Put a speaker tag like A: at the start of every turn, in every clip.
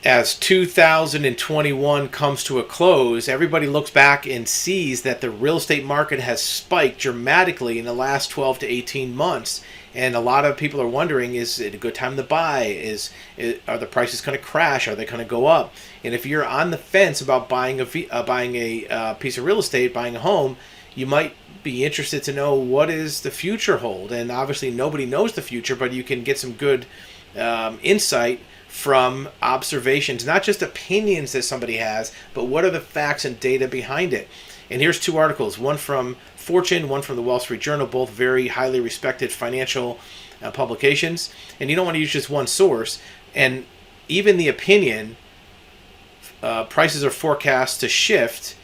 A: as 2021 comes to a close, everybody looks back and sees that the real estate market has spiked dramatically in the last 12 to 18 months. And a lot of people are wondering, is it a good time to buy? Are the prices going to crash? Are they going to go up? And if you're on the fence about buying a piece of real estate, buying a home, you might be interested to know what does the future hold. And obviously nobody knows the future, but you can get some good insight from observations, not just opinions that somebody has, but what are the facts and data behind it. And here's two articles, one from Fortune, one from the Wall Street Journal, both very highly respected financial publications. And you don't want to use just one source. And even the opinion, prices are forecast to shift,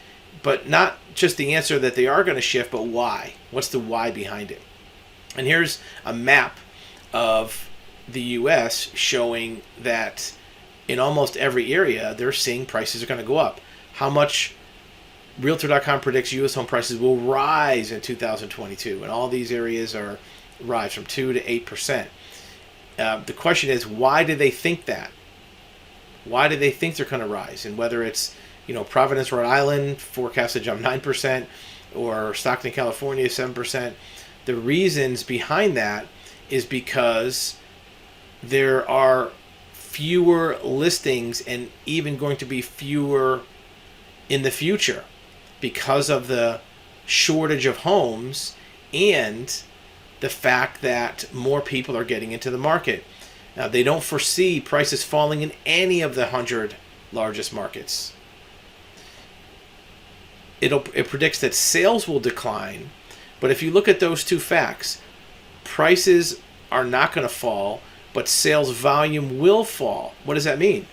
A: but not just the answer that they are going to shift, but why. What's the why behind it? And here's a map of the U.S. showing that in almost every area, they're seeing prices are going to go up. How much Realtor.com predicts U.S. home prices will rise in 2022, and all these areas are rise from 2 to 8%. The question is, why do they think that? Why do they think they're going to rise? And whether it's, Providence, Rhode Island forecast to jump 9%, or Stockton, California 7%, the reasons behind that is because there are fewer listings and even going to be fewer in the future because of the shortage of homes and the fact that more people are getting into the market. Now, they don't foresee prices falling in any of the 100 largest markets. It predicts that sales will decline, but if you look at those two facts, prices are not going to fall, but sales volume will fall. What does that mean?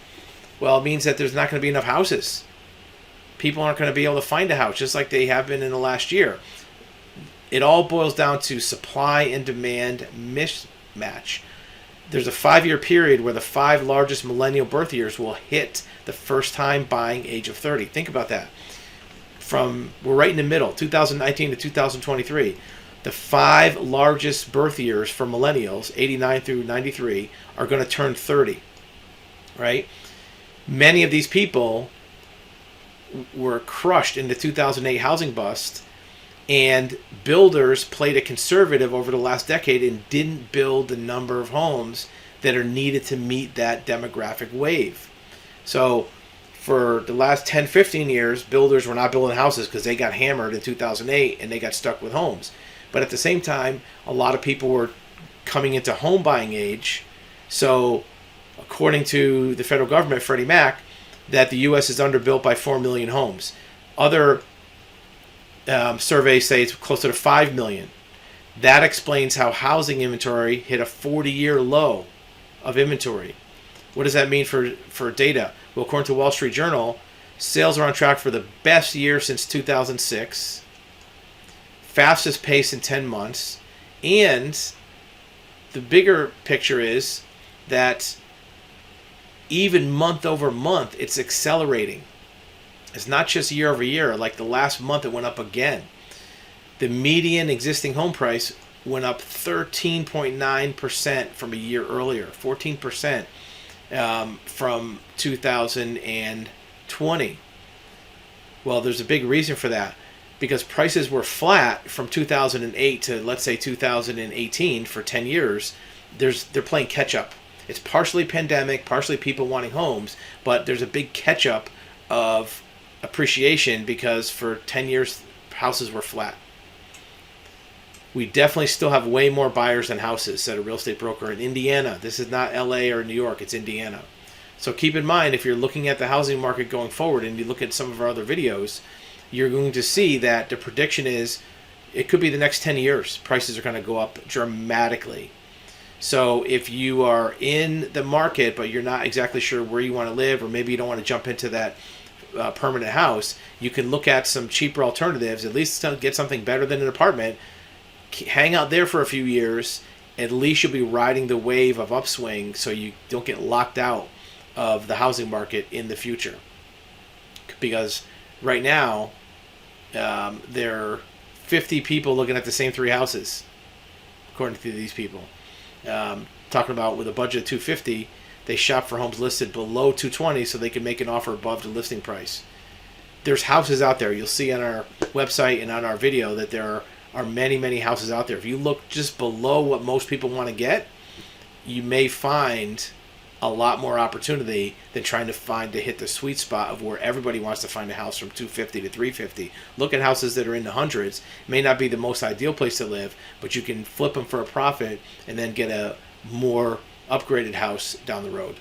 A: Well, it means that there's not going to be enough houses. People aren't going to be able to find a house, just like they have been in the last year. It all boils down to supply and demand mismatch. There's a 5-year period where the 5 largest millennial birth years will hit the first time buying age of 30. Think about that. We're right in the middle, 2019 to 2023. The 5 largest birth years for millennials, 89 through 93, are going to turn 30, right? Many of these people were crushed in the 2008 housing bust, and builders played a conservative over the last decade and didn't build the number of homes that are needed to meet that demographic wave. So for the last 10, 15 years, builders were not building houses because they got hammered in 2008 and they got stuck with homes. But at the same time, a lot of people were coming into home buying age. So according to the federal government, Freddie Mac, that the U.S. is underbuilt by 4 million homes. Other surveys say it's closer to 5 million. That explains how housing inventory hit a 40-year low of inventory. What does that mean for data? Well, according to Wall Street Journal, sales are on track for the best year since 2006, fastest pace in 10 months, and the bigger picture is that even month over month, it's accelerating. It's not just year over year. Like the last month, it went up again. The median existing home price went up 13.9% from a year earlier, 14% from 2020. Well, there's a big reason for that, because prices were flat from 2008 to, let's say, 2018 for 10 years. They're playing catch up. It's partially pandemic, partially people wanting homes, but there's a big catch up of appreciation because for 10 years houses were flat. We definitely still have way more buyers than houses, said a real estate broker in Indiana. This is not LA or New York, it's Indiana. So keep in mind, if you're looking at the housing market going forward and you look at some of our other videos, you're going to see that the prediction is it could be the next 10 years. Prices are going to go up dramatically. So if you are in the market, but you're not exactly sure where you want to live, or maybe you don't want to jump into that permanent house, you can look at some cheaper alternatives, at least to get something better than an apartment. Hang out there for a few years. At least you'll be riding the wave of upswing so you don't get locked out of the housing market in the future. Because right now, there are 50 people looking at the same 3 houses, according to these people. Talking about with a budget of $250, they shop for homes listed below 220 so they can make an offer above the listing price. There's houses out there. You'll see on our website and on our video that there are many, many houses out there. If you look just below what most people want to get, you may find a lot more opportunity than trying to hit the sweet spot of where everybody wants to find a house from 250 to 350. Look at houses that are in the hundreds. It may not be the most ideal place to live, but you can flip them for a profit and then get a more upgraded house down the road.